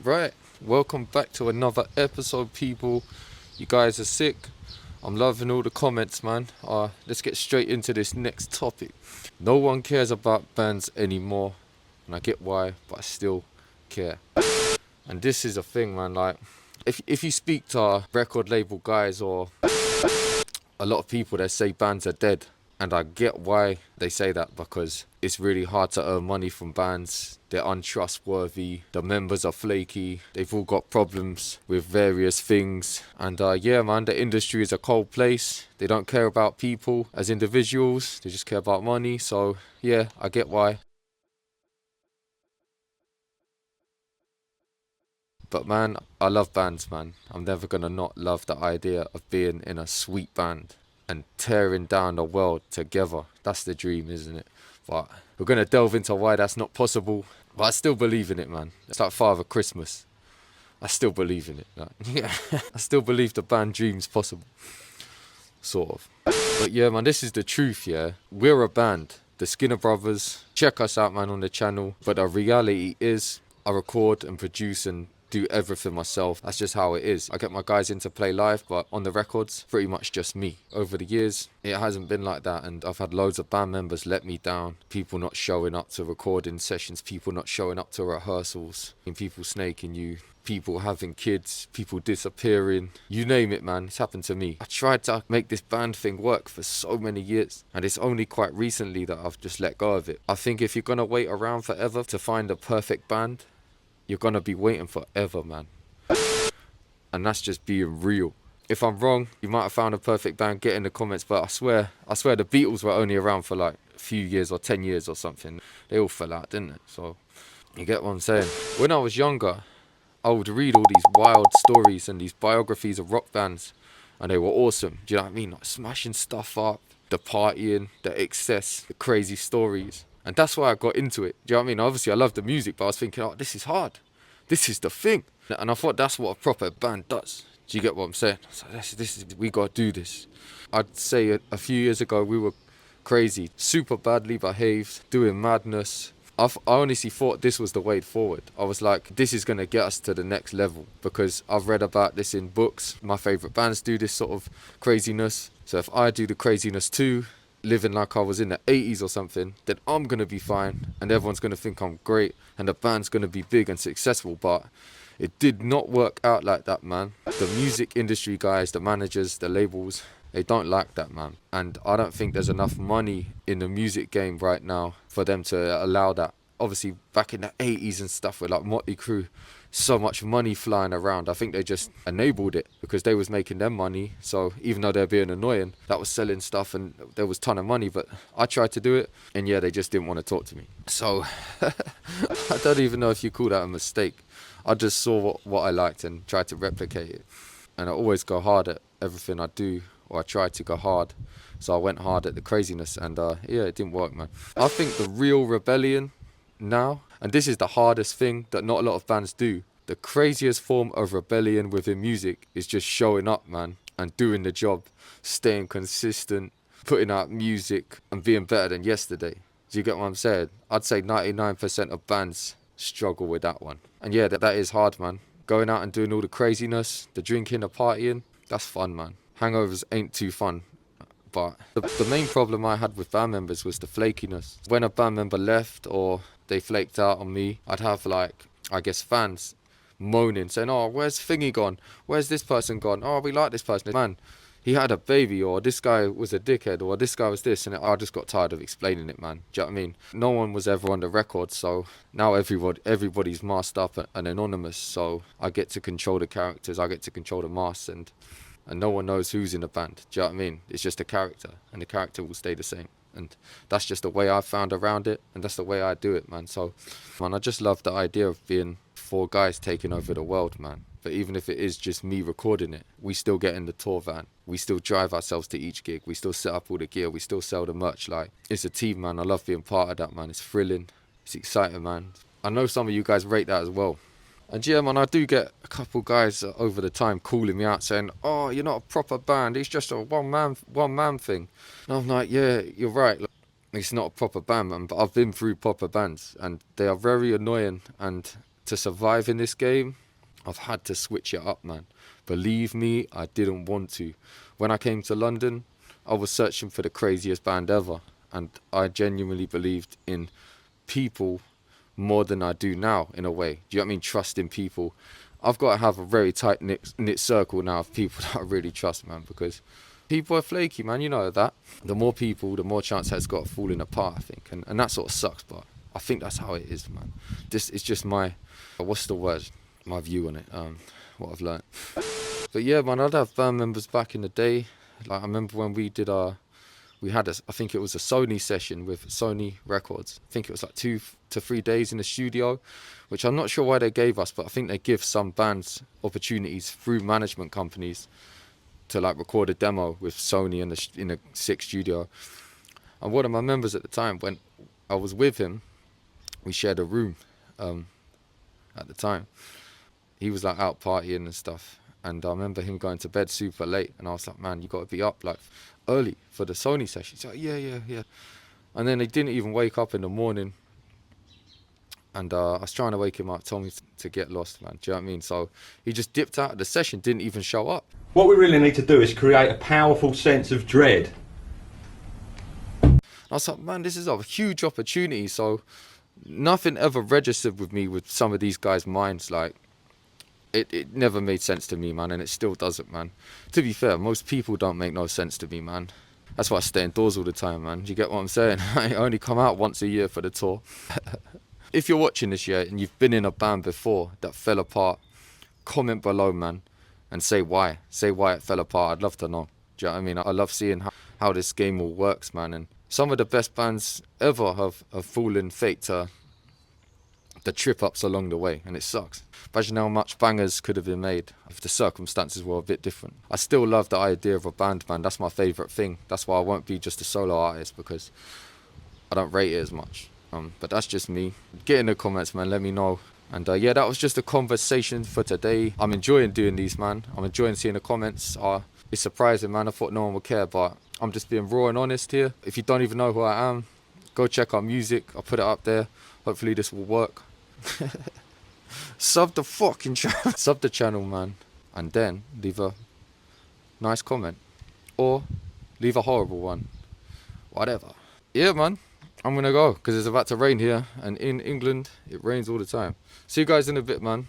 Right, welcome back to another episode, people. You guys are sick. I'm loving all the comments, man. Let's get straight into this next topic. No one cares about bands anymore, and I get why, but I still care. And this is a thing, man. Like, if you speak to record label guys or a lot of people that say bands are dead, and I get why they say that, because it's really hard to earn money from bands. They're untrustworthy, the members are flaky, they've all got problems with various things. And yeah, man, the industry is a cold place. They don't care about people as individuals, they just care about money. So yeah, I get why. But man, I love bands, man. I'm never gonna not love the idea of being in a sweet band and tearing down the world together. That's the dream, isn't it? But we're gonna delve into why that's not possible. But I still believe in it, man. It's like Father Christmas. I still believe in it. Like, yeah, I still believe the band dream's possible, sort of. But yeah, man, this is the truth. Yeah, we're a band, the Skinner Brothers. Check us out, man, on the channel. But the reality is, I record and produce and do everything myself. That's just how it is. I get my guys in to play live, but on the records, pretty much just me. Over the years, it hasn't been like that, and I've had loads of band members let me down. People not showing up to recording sessions, people not showing up to rehearsals, and people snaking you, people having kids, people disappearing, you name it, man. It's happened to me. I tried to make this band thing work for so many years, and it's only quite recently that I've just let go of it. I think if you're gonna wait around forever to find a perfect band, you're gonna be waiting forever, man. And that's just being real. If I'm wrong, you might have found a perfect band, get in the comments, but I swear the Beatles were only around for like a few years or 10 years or something. They all fell out, didn't they? So you get what I'm saying. When I was younger, I would read all these wild stories and these biographies of rock bands, and they were awesome. Do you know what I mean? Like smashing stuff up, the partying, the excess, the crazy stories. And that's why I got into it. Do you know what I mean? Obviously, I love the music, but I was thinking, oh, this is hard. This is the thing. And I thought that's what a proper band does. Do you get what I'm saying? So we got to do this. I'd say a few years ago, we were crazy, super badly behaved, doing madness. I honestly thought this was the way forward. I was like, this is going to get us to the next level, because I've read about this in books. My favourite bands do this sort of craziness. So if I do the craziness too, living like I was in the 80s or something, then I'm going to be fine and everyone's going to think I'm great and the band's going to be big and successful. But it did not work out like that, man. The music industry guys, the managers, the labels, they don't like that, man. And I don't think there's enough money in the music game right now for them to allow that. Obviously, back in the 80s and stuff with like Motley Crue, so much money flying around. I think they just enabled it because they was making them money. So even though they're being annoying, that was selling stuff and there was a ton of money. But I tried to do it, and yeah, they just didn't want to talk to me. So I don't even know if you call that a mistake. I just saw what I liked and tried to replicate it. And I always go hard at everything I do, or I try to go hard. So I went hard at the craziness, and yeah, it didn't work, man. I think the real rebellion now, and this is the hardest thing that not a lot of bands do, the craziest form of rebellion within music is just showing up, man, and doing the job, staying consistent, putting out music and being better than yesterday. Do you get what I'm saying? I'd say 99% of bands struggle with that one. And yeah, that is hard, man. Going out and doing all the craziness, the drinking, the partying, that's fun, man. Hangovers ain't too fun. But the main problem I had with band members was the flakiness. When a band member left or they flaked out on me, I'd have like, I guess, fans moaning, saying, oh, where's Thingy gone? Where's this person gone? Oh, we like this person. Man, he had a baby, or this guy was a dickhead, or this guy was this. And I just got tired of explaining it, man. Do you know what I mean? No one was ever on the record, so now everybody's masked up and anonymous. So I get to control the characters, I get to control the masks, and no one knows who's in the band. Do you know what I mean? It's just a character, and the character will stay the same. And that's just the way I found around it, and that's the way I do it, man. So, man, I just love the idea of being four guys taking over the world, man. But even if it is just me recording it, we still get in the tour van. We still drive ourselves to each gig. We still set up all the gear. We still sell the merch. Like, it's a team, man. I love being part of that, man. It's thrilling. It's exciting, man. I know some of you guys rate that as well. And yeah, man, I do get a couple guys over the time calling me out saying, oh, you're not a proper band. It's just a one man thing. And I'm like, yeah, you're right. Look, it's not a proper band, man. But I've been through proper bands and they are very annoying and to survive in this game, I've had to switch it up, man. Believe me, I didn't want to. When I came to London, I was searching for the craziest band ever, and I genuinely believed in people more than I do now, in a way. Do you know what I mean? Trusting people. I've got to have a very tight knit circle now of people that I really trust, man, because people are flaky, man. You know that. The more people, the more chance it's got of falling apart, I think. And that sort of sucks, but I think that's how it is, man. It's just my, what's the word? My view on it, what I've learned. But yeah, man, I'd have band members back in the day. Like, I remember when we had I think it was a Sony session with Sony Records. I think it was like 2 to 3 days in the studio, which I'm not sure why they gave us, but I think they give some bands opportunities through management companies to like record a demo with Sony in a sick studio. And one of my members at the time, when I was with him, we shared a room at the time. He was like out partying and stuff, and I remember him going to bed super late, and I was like, man, you got to be up like early for the Sony session. He's like, yeah. And then he didn't even wake up in the morning, and I was trying to wake him up, told me to get lost, man. Do you know what I mean? So he just dipped out of the session, didn't even show up. What we really need to do is create a powerful sense of dread. I was like, man, this is a huge opportunity. So nothing ever registered with me with some of these guys' minds. Like, it never made sense to me, man, and it still doesn't, man. To be fair, most people don't make no sense to me, man. That's why I stay indoors all the time, man. Do you get what I'm saying? I only come out once a year for the tour. If you're watching this yet and you've been in a band before that fell apart, comment below, man, and say why. Say why it fell apart. I'd love to know. Do you know what I mean? I love seeing how this game all works, man. And some of the best bands ever have fallen fate to the trip-ups along the way, and it sucks. Imagine how much bangers could have been made if the circumstances were a bit different. I still love the idea of a band, man. That's my favourite thing. That's why I won't be just a solo artist, because I don't rate it as much. But that's just me. Get in the comments, man. Let me know. And yeah, that was just a conversation for today. I'm enjoying doing these, man. I'm enjoying seeing the comments. It's surprising, man. I thought no one would care, but I'm just being raw and honest here. If you don't even know who I am, go check out music. I'll put it up there. Hopefully this will work. Sub the fucking channel. Sub the channel, man. And then leave a nice comment. Or leave a horrible one. Whatever. Yeah, man. I'm gonna go because it's about to rain here, and in England it rains all the time. See you guys in a bit, man.